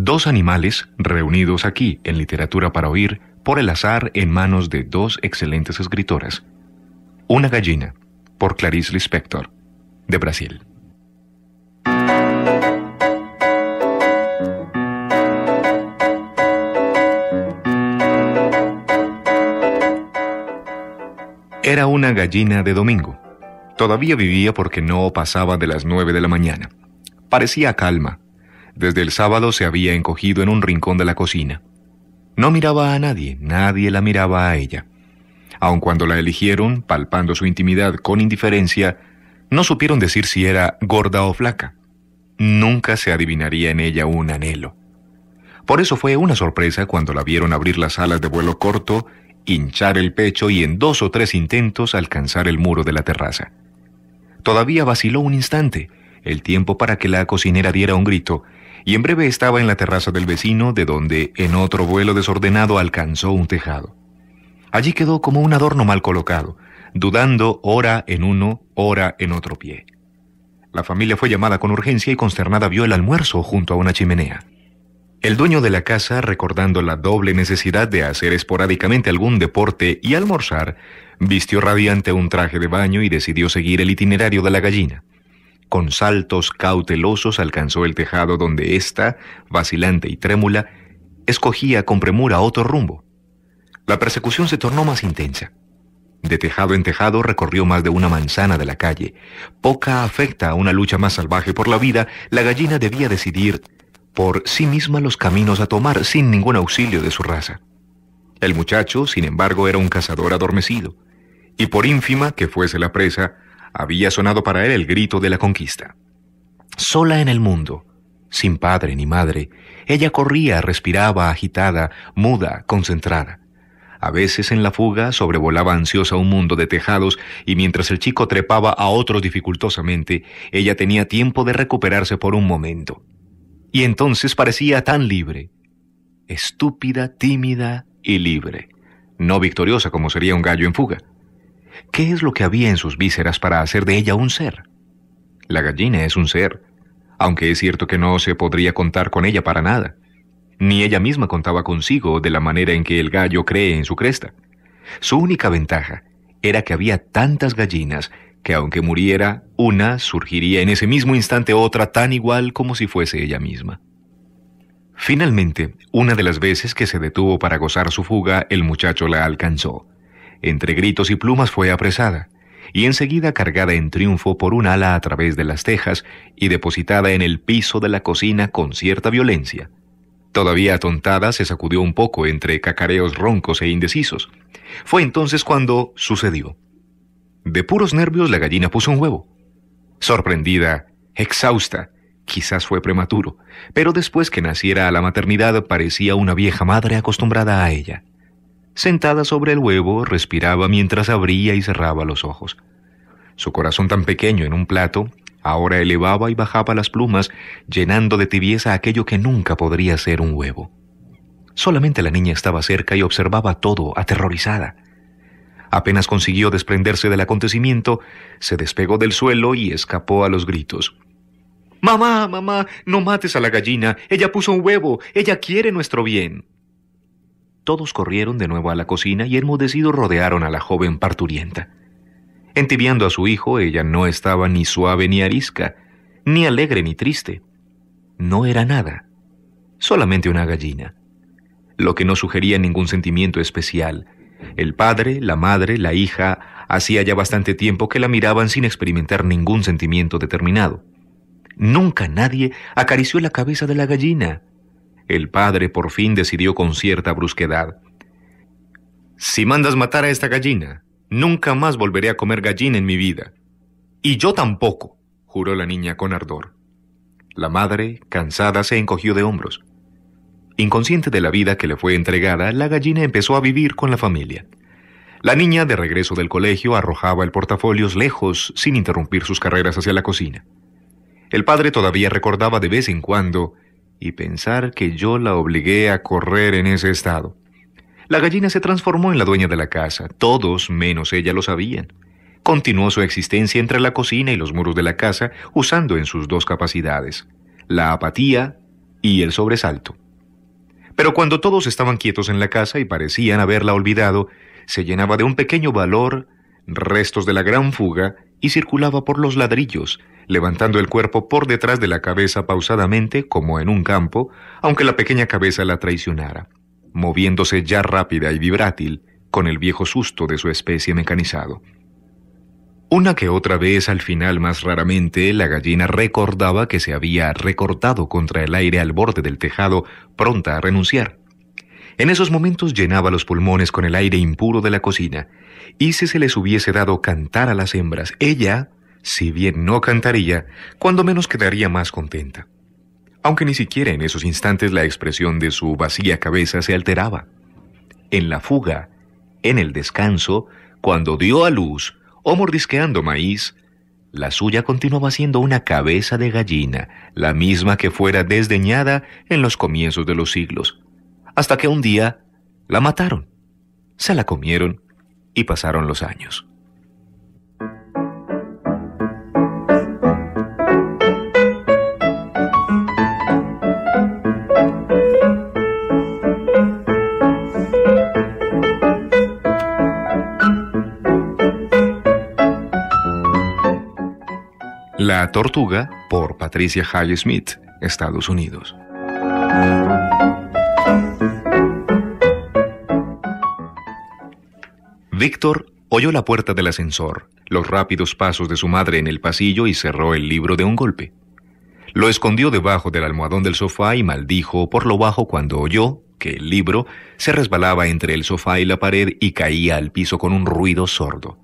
Dos animales reunidos aquí en Literatura para Oír por el azar en manos de dos excelentes escritoras. Una gallina, por Clarice Lispector, de Brasil. Era una gallina de domingo. Todavía vivía porque no pasaba de las 9 de la mañana. Parecía calma. Desde el sábado se había encogido en un rincón de la cocina. No miraba a nadie, nadie la miraba a ella. Aun cuando la eligieron, palpando su intimidad con indiferencia, no supieron decir si era gorda o flaca. Nunca se adivinaría en ella un anhelo. Por eso fue una sorpresa cuando la vieron abrir las alas de vuelo corto, hinchar el pecho y en 2 o 3 intentos alcanzar el muro de la terraza. Todavía vaciló un instante, el tiempo para que la cocinera diera un grito, y en breve estaba en la terraza del vecino, de donde en otro vuelo desordenado alcanzó un tejado. Allí quedó como un adorno mal colocado, dudando ora en uno, ora en otro pie. La familia fue llamada con urgencia y consternada vio el almuerzo junto a una chimenea. El dueño de la casa, recordando la doble necesidad de hacer esporádicamente algún deporte y almorzar, vistió radiante un traje de baño y decidió seguir el itinerario de la gallina. Con saltos cautelosos alcanzó el tejado donde ésta, vacilante y trémula, escogía con premura otro rumbo. La persecución se tornó más intensa. De tejado en tejado recorrió más de una manzana de la calle. Poca afecta a una lucha más salvaje por la vida, la gallina debía decidir por sí misma los caminos a tomar sin ningún auxilio de su raza. El muchacho, sin embargo, era un cazador adormecido, y por ínfima que fuese la presa, había sonado para él el grito de la conquista. Sola en el mundo, sin padre ni madre, ella corría, respiraba agitada, muda, concentrada. A veces en la fuga sobrevolaba ansiosa un mundo de tejados y mientras el chico trepaba a otros dificultosamente, ella tenía tiempo de recuperarse por un momento. Y entonces parecía tan libre, estúpida, tímida y libre, no victoriosa como sería un gallo en fuga. ¿Qué es lo que había en sus vísceras para hacer de ella un ser? La gallina es un ser, aunque es cierto que no se podría contar con ella para nada. Ni ella misma contaba consigo de la manera en que el gallo cree en su cresta. Su única ventaja era que había tantas gallinas que aunque muriera una, surgiría en ese mismo instante otra tan igual como si fuese ella misma. Finalmente, una de las veces que se detuvo para gozar su fuga, el muchacho la alcanzó. Entre gritos y plumas fue apresada, y enseguida cargada en triunfo por un ala a través de las tejas y depositada en el piso de la cocina con cierta violencia. Todavía atontada, se sacudió un poco entre cacareos roncos e indecisos. Fue entonces cuando sucedió. De puros nervios la gallina puso un huevo. Sorprendida, exhausta, quizás fue prematuro, pero después que naciera a la maternidad parecía una vieja madre acostumbrada a ella. Sentada sobre el huevo, respiraba mientras abría y cerraba los ojos. Su corazón tan pequeño en un plato, ahora elevaba y bajaba las plumas, llenando de tibieza aquello que nunca podría ser un huevo. Solamente la niña estaba cerca y observaba todo, aterrorizada. Apenas consiguió desprenderse del acontecimiento, se despegó del suelo y escapó a los gritos. «Mamá, mamá, no mates a la gallina, ella puso un huevo, ella quiere nuestro bien». Todos corrieron de nuevo a la cocina y enmudecidos rodearon a la joven parturienta. Entibiando a su hijo, ella no estaba ni suave ni arisca, ni alegre ni triste. No era nada, solamente una gallina, lo que no sugería ningún sentimiento especial. El padre, la madre, la hija, hacía ya bastante tiempo que la miraban sin experimentar ningún sentimiento determinado. Nunca nadie acarició la cabeza de la gallina. El padre por fin decidió con cierta brusquedad. «Si mandas matar a esta gallina, nunca más volveré a comer gallina en mi vida». «Y yo tampoco», juró la niña con ardor. La madre, cansada, se encogió de hombros. Inconsciente de la vida que le fue entregada, la gallina empezó a vivir con la familia. La niña, de regreso del colegio, arrojaba el portafolios lejos, sin interrumpir sus carreras hacia la cocina. El padre todavía recordaba de vez en cuando, y pensar que yo la obligué a correr en ese estado. La gallina se transformó en la dueña de la casa, todos menos ella lo sabían. Continuó su existencia entre la cocina y los muros de la casa, usando en sus dos capacidades, la apatía y el sobresalto. Pero cuando todos estaban quietos en la casa y parecían haberla olvidado, se llenaba de un pequeño valor, restos de la gran fuga, y circulaba por los ladrillos, levantando el cuerpo por detrás de la cabeza pausadamente, como en un campo, aunque la pequeña cabeza la traicionara, moviéndose ya rápida y vibrátil, con el viejo susto de su especie mecanizado. Una que otra vez, al final más raramente, la gallina recordaba que se había recortado contra el aire al borde del tejado, pronta a renunciar. En esos momentos llenaba los pulmones con el aire impuro de la cocina, y si se les hubiese dado cantar a las hembras, ella, si bien no cantaría, cuando menos quedaría más contenta. Aunque ni siquiera en esos instantes la expresión de su vacía cabeza se alteraba. En la fuga, en el descanso, cuando dio a luz, o mordisqueando maíz, la suya continuaba siendo una cabeza de gallina, la misma que fuera desdeñada en los comienzos de los siglos, hasta que un día la mataron, se la comieron y pasaron los años. La tortuga, por Patricia Highsmith, Estados Unidos. Víctor oyó la puerta del ascensor, los rápidos pasos de su madre en el pasillo y cerró el libro de un golpe. Lo escondió debajo del almohadón del sofá y maldijo por lo bajo cuando oyó que el libro se resbalaba entre el sofá y la pared y caía al piso con un ruido sordo.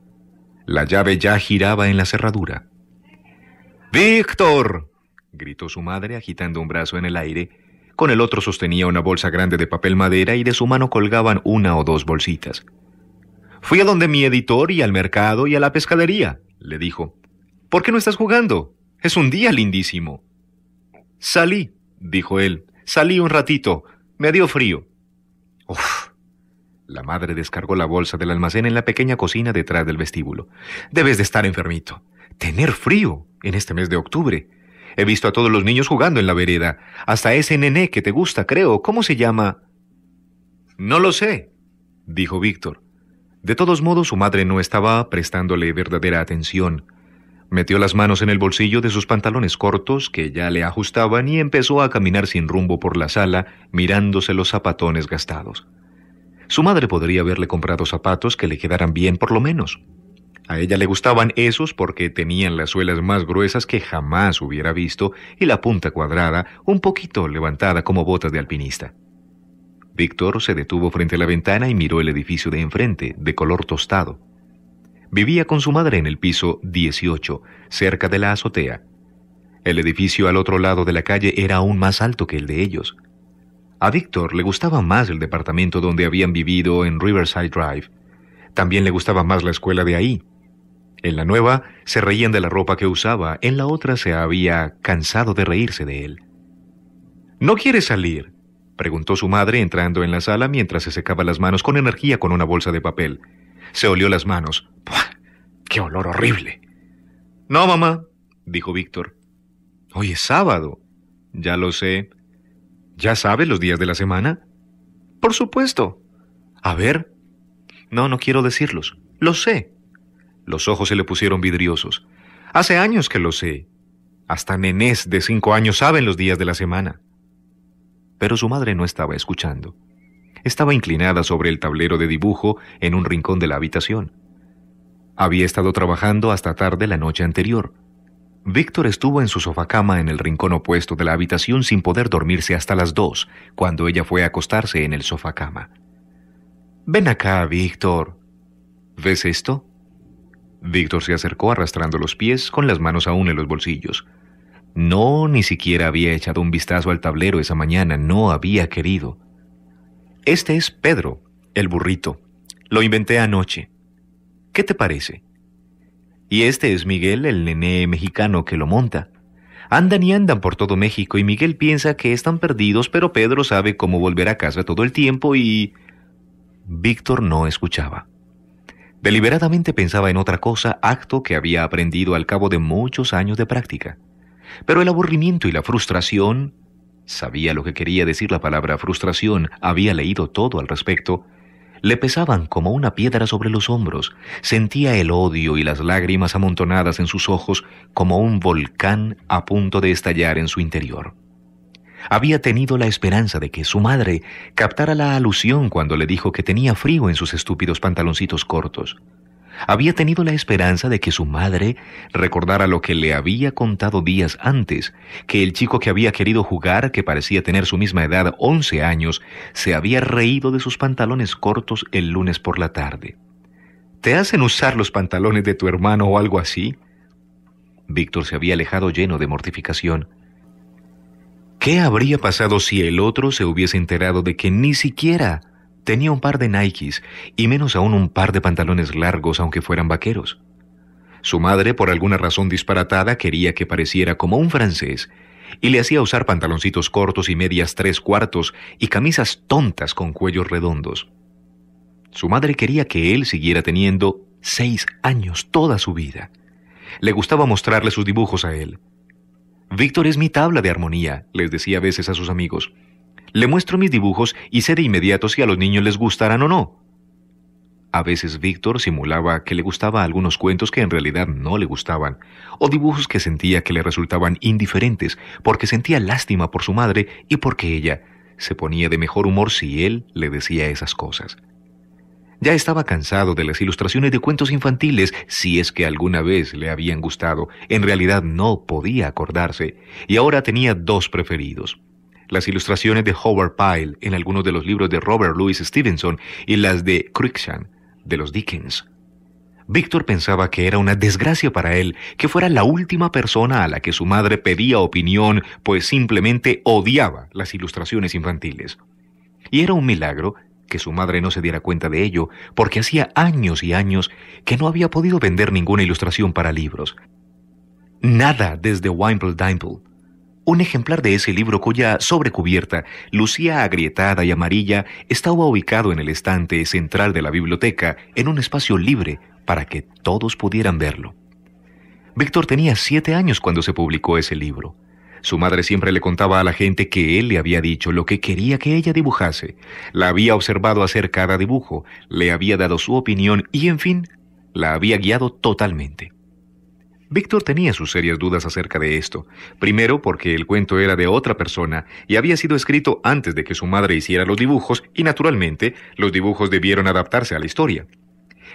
La llave ya giraba en la cerradura. ¡Víctor!, gritó su madre agitando un brazo en el aire. Con el otro sostenía una bolsa grande de papel madera y de su mano colgaban una o dos bolsitas. «Fui a donde mi editor y al mercado y a la pescadería», le dijo. «¿Por qué no estás jugando? Es un día lindísimo». «Salí», dijo él. «Salí un ratito. Me dio frío». «Uf». La madre descargó la bolsa del almacén en la pequeña cocina detrás del vestíbulo. «Debes de estar enfermito. Tener frío en este mes de octubre. He visto a todos los niños jugando en la vereda. Hasta ese nené que te gusta, creo. ¿Cómo se llama?» «No lo sé», dijo Víctor. De todos modos, su madre no estaba prestándole verdadera atención. Metió las manos en el bolsillo de sus pantalones cortos, que ya le ajustaban, y empezó a caminar sin rumbo por la sala, mirándose los zapatones gastados. Su madre podría haberle comprado zapatos que le quedaran bien por lo menos. A ella le gustaban esos porque tenían las suelas más gruesas que jamás hubiera visto y la punta cuadrada, un poquito levantada como botas de alpinista. Víctor se detuvo frente a la ventana y miró el edificio de enfrente, de color tostado. Vivía con su madre en el piso 18, cerca de la azotea. El edificio al otro lado de la calle era aún más alto que el de ellos. A Víctor le gustaba más el departamento donde habían vivido en Riverside Drive. También le gustaba más la escuela de ahí. En la nueva se reían de la ropa que usaba, en la otra se había cansado de reírse de él. «¿No quieres salir?», preguntó su madre entrando en la sala mientras se secaba las manos con energía con una bolsa de papel. Se olió las manos. ¡Puah! ¡Qué olor horrible! «No, mamá», dijo Víctor. «Hoy es sábado». «Ya lo sé». «¿Ya sabes los días de la semana?» «Por supuesto». «A ver». «No quiero decirlos. Lo sé». Los ojos se le pusieron vidriosos. «Hace años que lo sé. Hasta nenés de 5 años saben los días de la semana». Pero su madre no estaba escuchando. Estaba inclinada sobre el tablero de dibujo en un rincón de la habitación. Había estado trabajando hasta tarde la noche anterior. Víctor estuvo en su sofacama en el rincón opuesto de la habitación sin poder dormirse hasta las 2, cuando ella fue a acostarse en el sofacama. «Ven acá, Víctor. ¿Ves esto?» Víctor se acercó arrastrando los pies con las manos aún en los bolsillos. No, ni siquiera había echado un vistazo al tablero esa mañana, no había querido. «Este es Pedro, el burrito. Lo inventé anoche. ¿Qué te parece? Y este es Miguel, el nené mexicano que lo monta. Andan y andan por todo México y Miguel piensa que están perdidos, pero Pedro sabe cómo volver a casa todo el tiempo y...» Víctor no escuchaba. Deliberadamente pensaba en otra cosa, acto que había aprendido al cabo de muchos años de práctica. Pero el aburrimiento y la frustración Sabía lo que quería decir la palabra frustración, había leído todo al respecto. Le pesaban como una piedra sobre los hombros, sentía el odio y las lágrimas amontonadas en sus ojos como un volcán a punto de estallar en su interior. Había tenido la esperanza de que su madre captara la alusión cuando le dijo que tenía frío en sus estúpidos pantaloncitos cortos. Había tenido la esperanza de que su madre recordara lo que le había contado días antes, que el chico que había querido jugar, que parecía tener su misma edad, 11 años, se había reído de sus pantalones cortos el lunes por la tarde. ¿Te hacen usar los pantalones de tu hermano o algo así? Víctor se había alejado lleno de mortificación. ¿Qué habría pasado si el otro se hubiese enterado de que ni siquiera tenía un par de Nikes y menos aún un par de pantalones largos aunque fueran vaqueros? Su madre, por alguna razón disparatada, quería que pareciera como un francés y le hacía usar pantaloncitos cortos y medias 3/4 y camisas tontas con cuellos redondos. Su madre quería que él siguiera teniendo 6 años toda su vida. Le gustaba mostrarle sus dibujos a él. Víctor es mi tabla de armonía, les decía a veces a sus amigos. Le muestro mis dibujos y sé de inmediato si a los niños les gustarán o no. A veces Víctor simulaba que le gustaban algunos cuentos que en realidad no le gustaban, o dibujos que sentía que le resultaban indiferentes, porque sentía lástima por su madre y porque ella se ponía de mejor humor si él le decía esas cosas. Ya estaba cansado de las ilustraciones de cuentos infantiles, si es que alguna vez le habían gustado. En realidad no podía acordarse, y ahora tenía 2 preferidos. Las ilustraciones de Howard Pyle en algunos de los libros de Robert Louis Stevenson y las de Cruikshank, de los Dickens. Víctor pensaba que era una desgracia para él que fuera la última persona a la que su madre pedía opinión, pues simplemente odiaba las ilustraciones infantiles. Y era un milagro que su madre no se diera cuenta de ello, porque hacía años y años que no había podido vender ninguna ilustración para libros. Nada desde Wimple Dimple. Un ejemplar de ese libro cuya sobrecubierta lucía agrietada y amarilla estaba ubicado en el estante central de la biblioteca en un espacio libre para que todos pudieran verlo. Víctor tenía 7 años cuando se publicó ese libro. Su madre siempre le contaba a la gente que él le había dicho lo que quería que ella dibujase. La había observado hacer cada dibujo, le había dado su opinión y, en fin, la había guiado totalmente. Víctor tenía sus serias dudas acerca de esto. Primero, porque el cuento era de otra persona y había sido escrito antes de que su madre hiciera los dibujos y, naturalmente, los dibujos debieron adaptarse a la historia.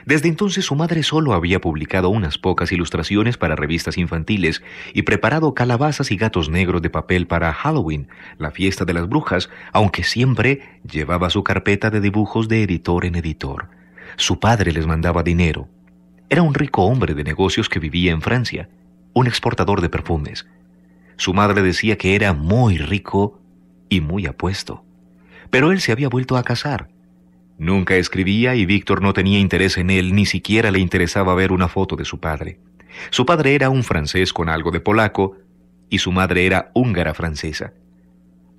Desde entonces su madre solo había publicado unas pocas ilustraciones para revistas infantiles y preparado calabazas y gatos negros de papel para Halloween, la fiesta de las brujas, aunque siempre llevaba su carpeta de dibujos de editor en editor. Su padre les mandaba dinero. Era un rico hombre de negocios que vivía en Francia, un exportador de perfumes. Su madre decía que era muy rico y muy apuesto. Pero él se había vuelto a casar. Nunca escribía y Víctor no tenía interés en él, ni siquiera le interesaba ver una foto de su padre. Su padre era un francés con algo de polaco y su madre era húngara francesa.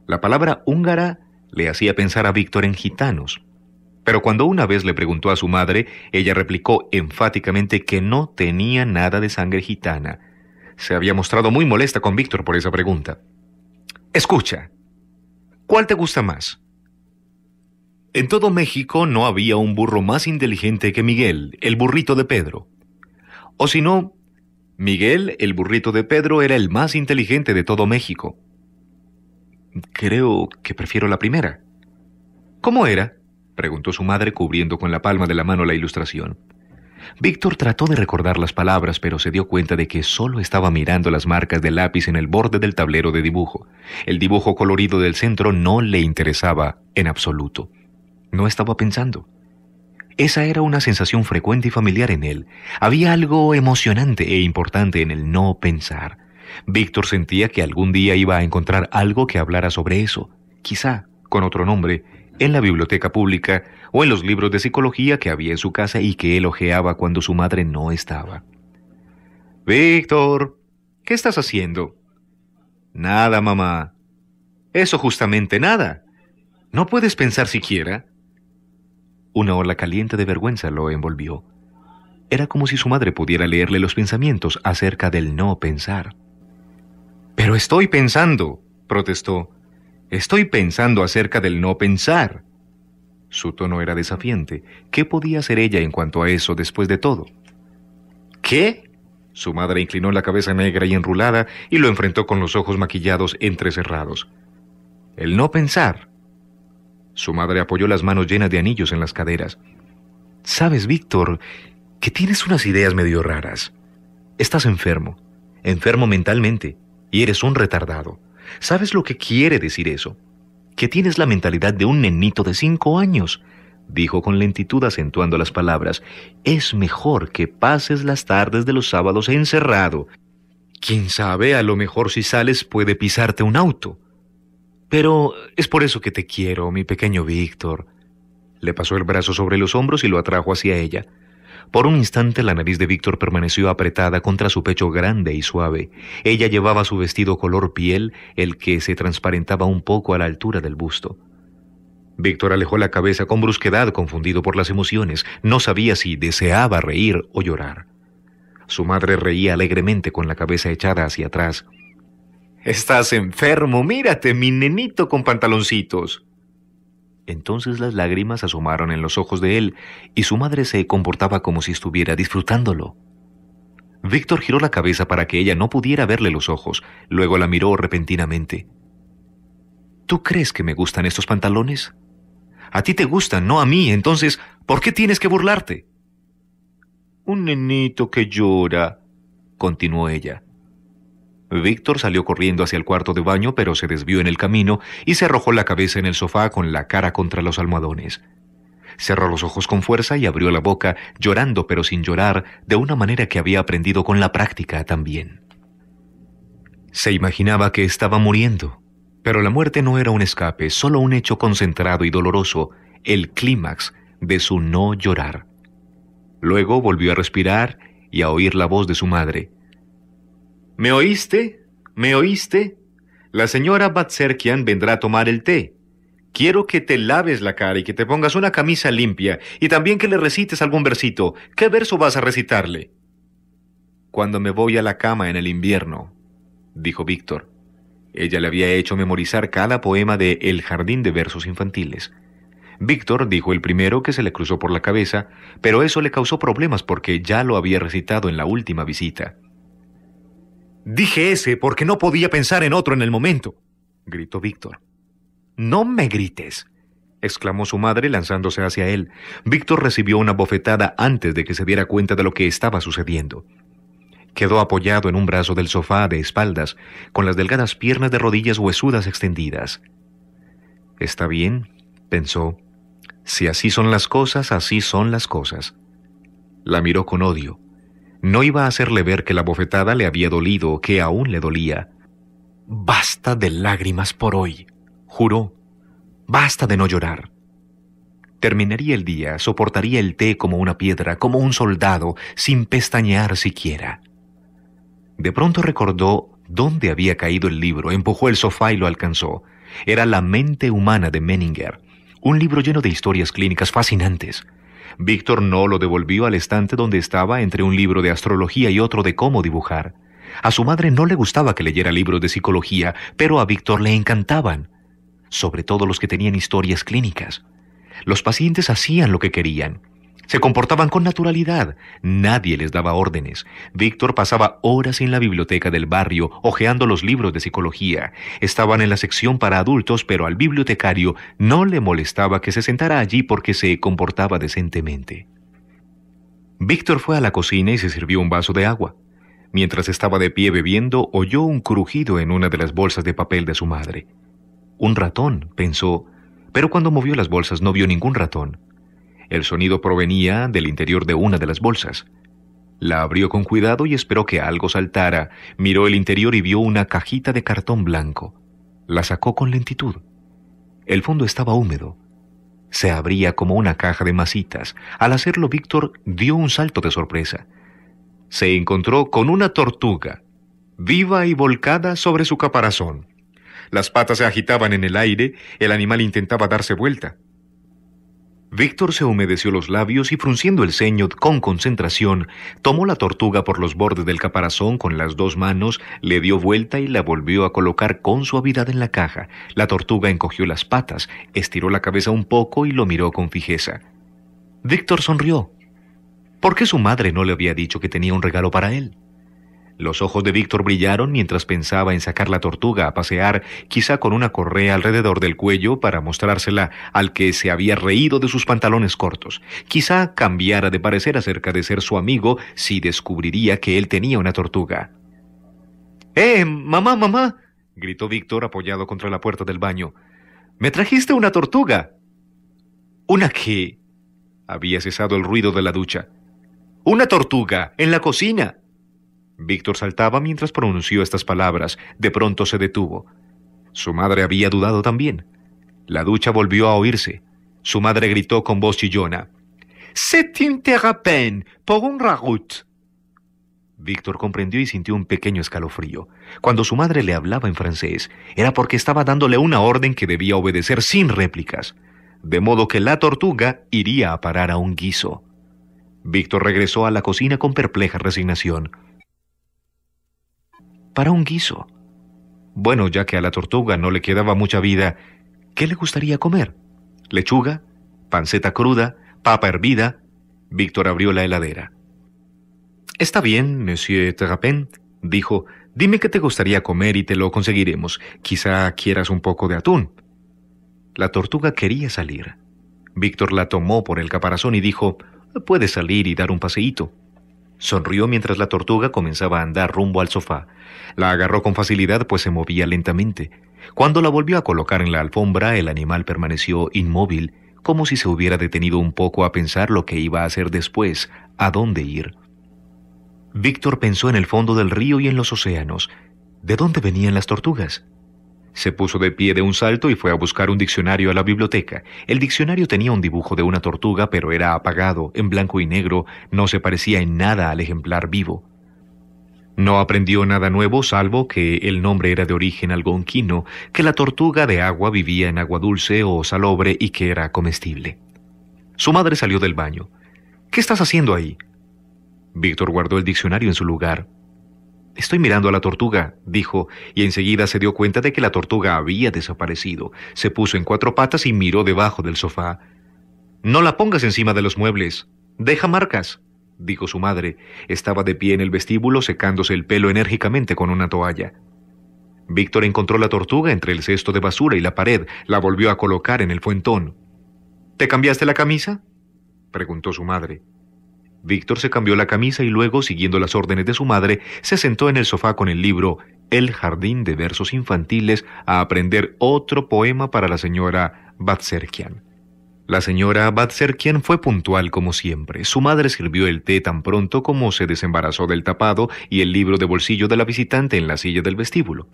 La palabra húngara le hacía pensar a Víctor en gitanos. Pero cuando una vez le preguntó a su madre, ella replicó enfáticamente que no tenía nada de sangre gitana. Se había mostrado muy molesta con Víctor por esa pregunta. Escucha, ¿cuál te gusta más? En todo México no había un burro más inteligente que Miguel, el burrito de Pedro. O si no, Miguel, el burrito de Pedro, era el más inteligente de todo México. Creo que prefiero la primera. ¿Cómo era?, preguntó su madre cubriendo con la palma de la mano la ilustración. Víctor trató de recordar las palabras, pero se dio cuenta de que solo estaba mirando las marcas de lápiz en el borde del tablero de dibujo. El dibujo colorido del centro no le interesaba en absoluto. No estaba pensando. Esa era una sensación frecuente y familiar en él. Había algo emocionante e importante en el no pensar. Víctor sentía que algún día iba a encontrar algo que hablara sobre eso, quizá con otro nombre, en la biblioteca pública o en los libros de psicología que había en su casa y que él hojeaba cuando su madre no estaba. «Víctor, ¿qué estás haciendo?» «Nada, mamá». «Eso justamente nada. ¿No puedes pensar siquiera?» Una ola caliente de vergüenza lo envolvió. Era como si su madre pudiera leerle los pensamientos acerca del no pensar. «Pero estoy pensando», protestó. Estoy pensando acerca del no pensar. Su tono era desafiante. ¿Qué podía hacer ella en cuanto a eso después de todo? ¿Qué? Su madre inclinó la cabeza negra y enrulada y lo enfrentó con los ojos maquillados entrecerrados. El no pensar. Su madre apoyó las manos llenas de anillos en las caderas. Sabes, Víctor, que tienes unas ideas medio raras. Estás enfermo mentalmente, y eres un retardado. ¿Sabes lo que quiere decir eso? Que tienes la mentalidad de un nenito de 5 años, dijo con lentitud acentuando las palabras. Es mejor que pases las tardes de los sábados encerrado. Quién sabe, a lo mejor si sales puede pisarte un auto. Pero es por eso que te quiero, mi pequeño Víctor. Le pasó el brazo sobre los hombros y lo atrajo hacia ella. Por un instante la nariz de Víctor permaneció apretada contra su pecho grande y suave. Ella llevaba su vestido color piel, el que se transparentaba un poco a la altura del busto. Víctor alejó la cabeza con brusquedad, confundido por las emociones. No sabía si deseaba reír o llorar. Su madre reía alegremente con la cabeza echada hacia atrás. «Estás enfermo, mírate, mi nenito con pantaloncitos». Entonces las lágrimas asomaron en los ojos de él y su madre se comportaba como si estuviera disfrutándolo. Víctor giró la cabeza para que ella no pudiera verle los ojos, luego la miró repentinamente. ¿Tú crees que me gustan estos pantalones? A ti te gustan, no a mí, entonces, ¿por qué tienes que burlarte? Un nenito que llora, continuó ella. Víctor salió corriendo hacia el cuarto de baño, pero se desvió en el camino y se arrojó la cabeza en el sofá con la cara contra los almohadones. Cerró los ojos con fuerza y abrió la boca, llorando pero sin llorar, de una manera que había aprendido con la práctica también. Se imaginaba que estaba muriendo, pero la muerte no era un escape, solo un hecho concentrado y doloroso, el clímax de su no llorar. Luego volvió a respirar y a oír la voz de su madre. ¿Me oíste? ¿Me oíste? La señora Batserkian vendrá a tomar el té. Quiero que te laves la cara y que te pongas una camisa limpia y también que le recites algún versito. ¿Qué verso vas a recitarle? Cuando me voy a la cama en el invierno, dijo Víctor. Ella le había hecho memorizar cada poema de El jardín de versos infantiles. Víctor dijo el primero que se le cruzó por la cabeza, pero eso le causó problemas porque ya lo había recitado en la última visita. Dije ese porque no podía pensar en otro en el momento, gritó Víctor. No me grites, exclamó su madre lanzándose hacia él. Víctor recibió una bofetada antes de que se diera cuenta de lo que estaba sucediendo. Quedó apoyado en un brazo del sofá de espaldas, con las delgadas piernas de rodillas huesudas extendidas. Está bien, pensó. Si así son las cosas, así son las cosas. La miró con odio. No iba a hacerle ver que la bofetada le había dolido, que aún le dolía. Basta de lágrimas por hoy, juró. Basta de no llorar. Terminaría el día, soportaría el té como una piedra, como un soldado, sin pestañear siquiera. De pronto recordó dónde había caído el libro, empujó el sofá y lo alcanzó. Era La mente humana de Menninger, un libro lleno de historias clínicas fascinantes. Víctor no lo devolvió al estante donde estaba entre un libro de astrología y otro de cómo dibujar. A su madre no le gustaba que leyera libros de psicología, pero a Víctor le encantaban, sobre todo los que tenían historias clínicas. Los pacientes hacían lo que querían. Se comportaban con naturalidad. Nadie les daba órdenes. Víctor pasaba horas en la biblioteca del barrio hojeando los libros de psicología. Estaban en la sección para adultos, pero al bibliotecario no le molestaba que se sentara allí porque se comportaba decentemente. Víctor fue a la cocina y se sirvió un vaso de agua. Mientras estaba de pie bebiendo, oyó un crujido en una de las bolsas de papel de su madre. Un ratón, pensó, pero cuando movió las bolsas no vio ningún ratón. El sonido provenía del interior de una de las bolsas. La abrió con cuidado y esperó que algo saltara. Miró el interior y vio una cajita de cartón blanco. La sacó con lentitud. El fondo estaba húmedo. Se abría como una caja de masitas. Al hacerlo, Víctor dio un salto de sorpresa. Se encontró con una tortuga, viva y volcada sobre su caparazón. Las patas se agitaban en el aire, el animal intentaba darse vuelta. Víctor se humedeció los labios y, frunciendo el ceño con concentración, tomó la tortuga por los bordes del caparazón con las dos manos, le dio vuelta y la volvió a colocar con suavidad en la caja. La tortuga encogió las patas, estiró la cabeza un poco y lo miró con fijeza. Víctor sonrió. ¿Por qué su madre no le había dicho que tenía un regalo para él? Los ojos de Víctor brillaron mientras pensaba en sacar la tortuga a pasear, quizá con una correa alrededor del cuello para mostrársela al que se había reído de sus pantalones cortos. Quizá cambiara de parecer acerca de ser su amigo si descubriría que él tenía una tortuga. Mamá, mamá! Gritó Víctor apoyado contra la puerta del baño. ¡Me trajiste una tortuga! ¿Una qué? Había cesado el ruido de la ducha. ¡Una tortuga! ¡En la cocina! Víctor saltaba mientras pronunció estas palabras. De pronto se detuvo. Su madre había dudado también. La ducha volvió a oírse. Su madre gritó con voz chillona. «C'est un terrapin pour un ragout». Víctor comprendió y sintió un pequeño escalofrío. Cuando su madre le hablaba en francés, era porque estaba dándole una orden que debía obedecer sin réplicas. De modo que la tortuga iría a parar a un guiso. Víctor regresó a la cocina con perpleja resignación. Para un guiso. Bueno, ya que a la tortuga no le quedaba mucha vida, ¿qué le gustaría comer? ¿Lechuga? ¿Panceta cruda? ¿Papa hervida? Víctor abrió la heladera. Está bien, Monsieur Terrapin, dijo. Dime qué te gustaría comer y te lo conseguiremos. Quizá quieras un poco de atún. La tortuga quería salir. Víctor la tomó por el caparazón y dijo, «Puedes salir y dar un paseíto». Sonrió mientras la tortuga comenzaba a andar rumbo al sofá. La agarró con facilidad, pues se movía lentamente. Cuando la volvió a colocar en la alfombra, el animal permaneció inmóvil, como si se hubiera detenido un poco a pensar lo que iba a hacer después, a dónde ir. Víctor pensó en el fondo del río y en los océanos. ¿De dónde venían las tortugas? Se puso de pie de un salto y fue a buscar un diccionario a la biblioteca. El diccionario tenía un dibujo de una tortuga, pero era apagado, en blanco y negro, no se parecía en nada al ejemplar vivo. No aprendió nada nuevo, salvo que el nombre era de origen algonquino, que la tortuga de agua vivía en agua dulce o salobre y que era comestible. Su madre salió del baño. «¿Qué estás haciendo ahí?» Víctor guardó el diccionario en su lugar. «Estoy mirando a la tortuga», dijo, y enseguida se dio cuenta de que la tortuga había desaparecido. Se puso en cuatro patas y miró debajo del sofá. «No la pongas encima de los muebles. Deja marcas», dijo su madre. Estaba de pie en el vestíbulo secándose el pelo enérgicamente con una toalla. Víctor encontró la tortuga entre el cesto de basura y la pared. La volvió a colocar en el fuentón. «¿Te cambiaste la camisa?», preguntó su madre. Víctor se cambió la camisa y luego, siguiendo las órdenes de su madre, se sentó en el sofá con el libro El jardín de versos infantiles a aprender otro poema para la señora Batserkian. La señora Batserkian fue puntual como siempre. Su madre sirvió el té tan pronto como se desembarazó del tapado y el libro de bolsillo de la visitante en la silla del vestíbulo.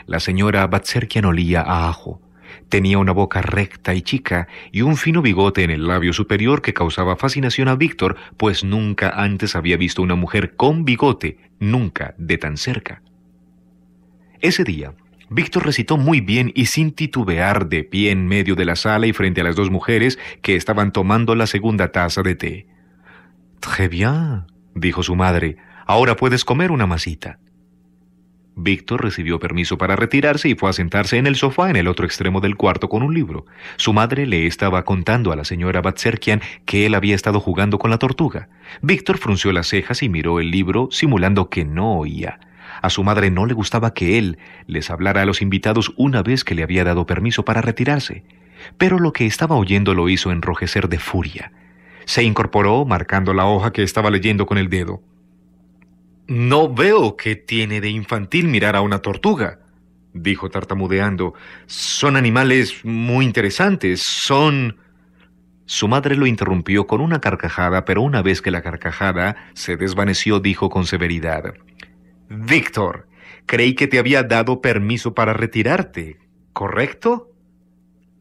La señora Batserkian olía a ajo. Tenía una boca recta y chica y un fino bigote en el labio superior que causaba fascinación a Víctor, pues nunca antes había visto una mujer con bigote, nunca de tan cerca. Ese día, Víctor recitó muy bien y sin titubear de pie en medio de la sala y frente a las dos mujeres que estaban tomando la segunda taza de té. «Très bien», dijo su madre, «ahora puedes comer una masita». Víctor recibió permiso para retirarse y fue a sentarse en el sofá en el otro extremo del cuarto con un libro. Su madre le estaba contando a la señora Batserkian que él había estado jugando con la tortuga. Víctor frunció las cejas y miró el libro simulando que no oía. A su madre no le gustaba que él les hablara a los invitados una vez que le había dado permiso para retirarse. Pero lo que estaba oyendo lo hizo enrojecer de furia. Se incorporó, marcando la hoja que estaba leyendo con el dedo. «No veo qué tiene de infantil mirar a una tortuga», dijo tartamudeando. «Son animales muy interesantes, son...» Su madre lo interrumpió con una carcajada, pero una vez que la carcajada se desvaneció, dijo con severidad. «Víctor, creí que te había dado permiso para retirarte, ¿correcto?»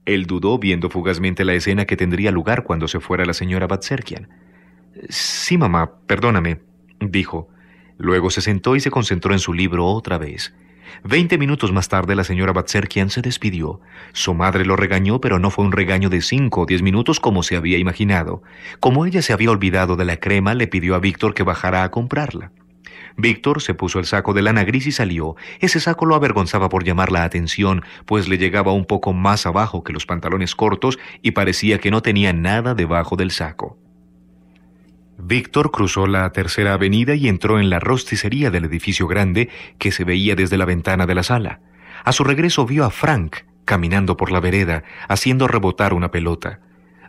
Él dudó, viendo fugazmente la escena que tendría lugar cuando se fuera la señora Batserkian. «Sí, mamá, perdóname», dijo. Luego se sentó y se concentró en su libro otra vez. 20 minutos más tarde la señora Batserkian se despidió. Su madre lo regañó, pero no fue un regaño de 5 o 10 minutos como se había imaginado. Como ella se había olvidado de la crema, le pidió a Víctor que bajara a comprarla. Víctor se puso el saco de lana gris y salió. Ese saco lo avergonzaba por llamar la atención, pues le llegaba un poco más abajo que los pantalones cortos y parecía que no tenía nada debajo del saco. Víctor cruzó la tercera avenida y entró en la rosticería del edificio grande que se veía desde la ventana de la sala. A su regreso vio a Frank caminando por la vereda, haciendo rebotar una pelota.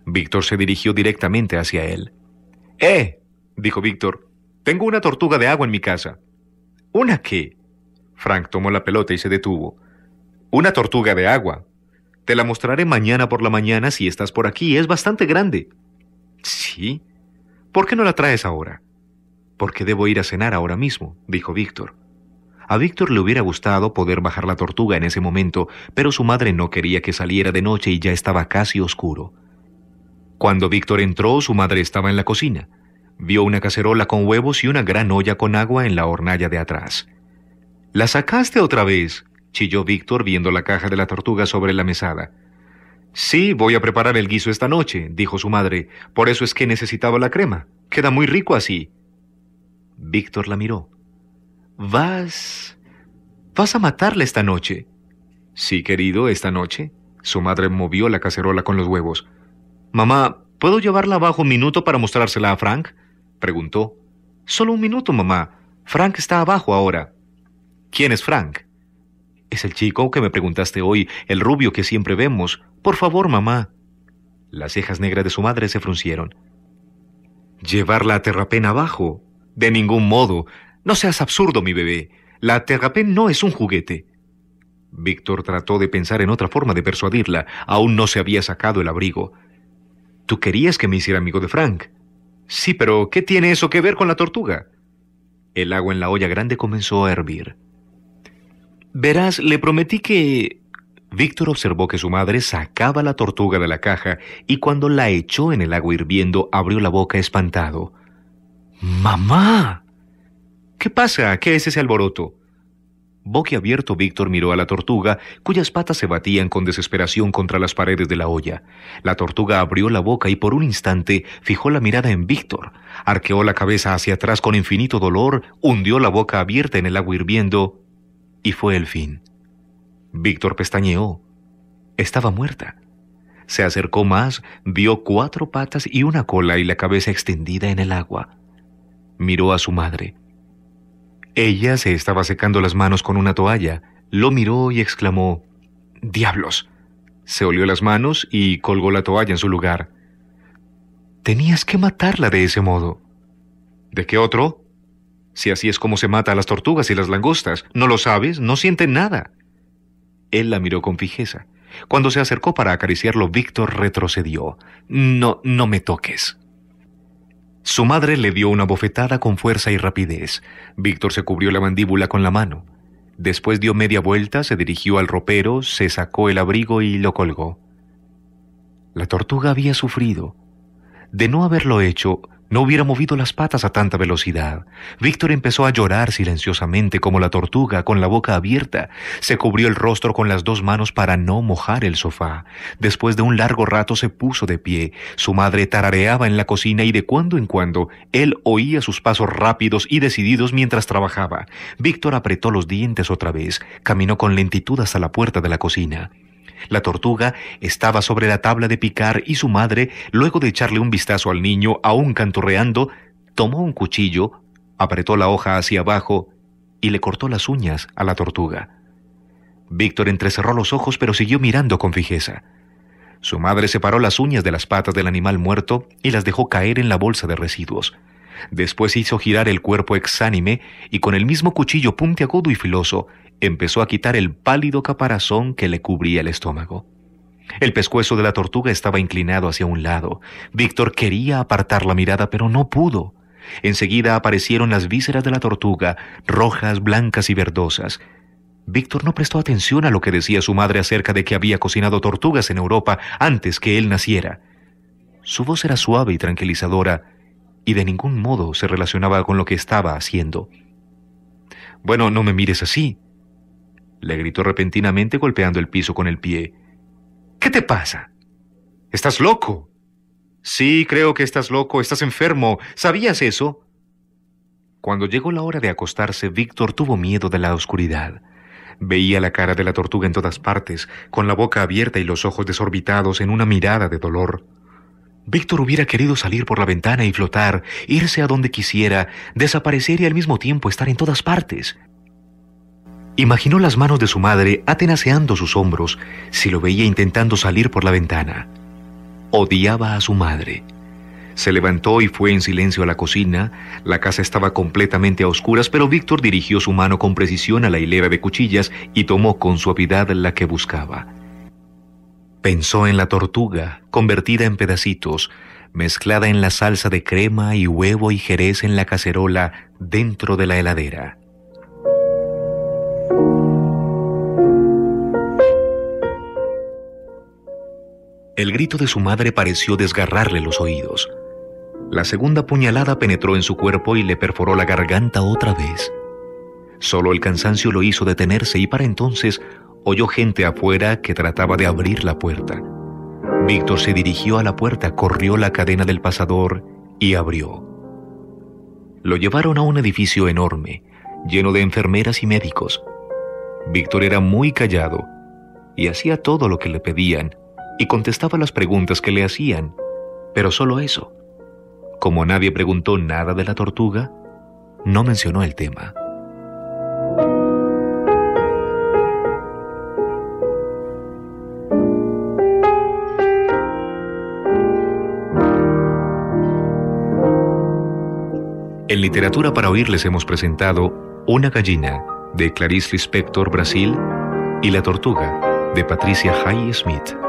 Víctor se dirigió directamente hacia él. Dijo Víctor, tengo una tortuga de agua en mi casa. ¿Una qué? Frank tomó la pelota y se detuvo. Una tortuga de agua. Te la mostraré mañana por la mañana si estás por aquí. Es bastante grande. ¿Sí? ¿Por qué no la traes ahora? Porque debo ir a cenar ahora mismo, dijo Víctor. A Víctor le hubiera gustado poder bajar la tortuga en ese momento, pero su madre no quería que saliera de noche y ya estaba casi oscuro. Cuando Víctor entró, su madre estaba en la cocina. Vio una cacerola con huevos y una gran olla con agua en la hornalla de atrás. ¿La sacaste otra vez?, chilló Víctor viendo la caja de la tortuga sobre la mesada. Sí, voy a preparar el guiso esta noche, dijo su madre. Por eso es que necesitaba la crema. Queda muy rico así. Víctor la miró. ¿Vas a matarla esta noche? Sí, querido, esta noche. Su madre movió la cacerola con los huevos. Mamá, ¿puedo llevarla abajo un minuto para mostrársela a Frank?, preguntó. Solo un minuto, mamá. Frank está abajo ahora. ¿Quién es Frank? Es el chico que me preguntaste hoy, el rubio que siempre vemos. Por favor, mamá. Las cejas negras de su madre se fruncieron. ¿Llevar la Terrapén abajo? De ningún modo. No seas absurdo, mi bebé. La Terrapén no es un juguete. Víctor trató de pensar en otra forma de persuadirla. Aún no se había sacado el abrigo. ¿Tú querías que me hiciera amigo de Frank? Sí, pero ¿qué tiene eso que ver con la tortuga? El agua en la olla grande comenzó a hervir. Verás, le prometí que... Víctor observó que su madre sacaba la tortuga de la caja y cuando la echó en el agua hirviendo abrió la boca espantado. ¡Mamá! ¿Qué pasa? ¿Qué es ese alboroto? Boquiabierto, Víctor miró a la tortuga, cuyas patas se batían con desesperación contra las paredes de la olla. La tortuga abrió la boca y por un instante fijó la mirada en Víctor. Arqueó la cabeza hacia atrás con infinito dolor, hundió la boca abierta en el agua hirviendo y fue el fin. Víctor pestañeó. Estaba muerta. Se acercó más, vio 4 patas y una cola y la cabeza extendida en el agua. Miró a su madre. Ella se estaba secando las manos con una toalla. Lo miró y exclamó, «¡Diablos!». Se olió las manos y colgó la toalla en su lugar. «Tenías que matarla de ese modo». «¿De qué otro? Si así es como se mata a las tortugas y las langostas. ¿No lo sabes? No sienten nada». Él la miró con fijeza. Cuando se acercó para acariciarlo, Víctor retrocedió. «No me toques». Su madre le dio una bofetada con fuerza y rapidez. Víctor se cubrió la mandíbula con la mano. Después dio media vuelta, se dirigió al ropero, se sacó el abrigo y lo colgó. La tortuga había sufrido. De no haberlo hecho, no hubiera movido las patas a tanta velocidad. Víctor empezó a llorar silenciosamente como la tortuga, con la boca abierta. Se cubrió el rostro con las 2 manos para no mojar el sofá. Después de un largo rato se puso de pie. Su madre tarareaba en la cocina y de cuando en cuando él oía sus pasos rápidos y decididos mientras trabajaba. Víctor apretó los dientes otra vez. Caminó con lentitud hasta la puerta de la cocina. La tortuga estaba sobre la tabla de picar y su madre, luego de echarle un vistazo al niño, aún canturreando, tomó un cuchillo, apretó la hoja hacia abajo y le cortó las uñas a la tortuga. Víctor entrecerró los ojos pero siguió mirando con fijeza. Su madre separó las uñas de las patas del animal muerto y las dejó caer en la bolsa de residuos. Después hizo girar el cuerpo exánime y con el mismo cuchillo puntiagudo y filoso empezó a quitar el pálido caparazón que le cubría el estómago. El pescuezo de la tortuga estaba inclinado hacia un lado. Víctor quería apartar la mirada, pero no pudo. Enseguida aparecieron las vísceras de la tortuga, rojas, blancas y verdosas. Víctor no prestó atención a lo que decía su madre acerca de que había cocinado tortugas en Europa antes que él naciera. Su voz era suave y tranquilizadora, y de ningún modo se relacionaba con lo que estaba haciendo. «Bueno, no me mires así». le gritó repentinamente golpeando el piso con el pie. ¿Qué te pasa? ¿Estás loco? Sí, creo que estás loco, estás enfermo. ¿Sabías eso? Cuando llegó la hora de acostarse, Víctor tuvo miedo de la oscuridad. Veía la cara de la tortuga en todas partes, con la boca abierta y los ojos desorbitados en una mirada de dolor. Víctor hubiera querido salir por la ventana y flotar, irse a donde quisiera, desaparecer y al mismo tiempo estar en todas partes. Imaginó las manos de su madre atenaceando sus hombros si lo veía intentando salir por la ventana. Odiaba a su madre. Se levantó y fue en silencio a la cocina. La casa estaba completamente a oscuras, pero Víctor dirigió su mano con precisión a la hilera de cuchillas y tomó con suavidad la que buscaba. Pensó en la tortuga, convertida en pedacitos, mezclada en la salsa de crema y huevo y jerez en la cacerola dentro de la heladera. El grito de su madre pareció desgarrarle los oídos. La segunda puñalada penetró en su cuerpo y le perforó la garganta otra vez. Solo el cansancio lo hizo detenerse y para entonces oyó gente afuera que trataba de abrir la puerta. Víctor se dirigió a la puerta, corrió la cadena del pasador y abrió. Lo llevaron a un edificio enorme, lleno de enfermeras y médicos. Víctor era muy callado y hacía todo lo que le pedían y contestaba las preguntas que le hacían, pero solo eso. Como nadie preguntó nada de la tortuga, no mencionó el tema. En Literatura para Oír les hemos presentado Una gallina, de Clarice Lispector, Brasil, y La tortuga, de Patricia Highsmith.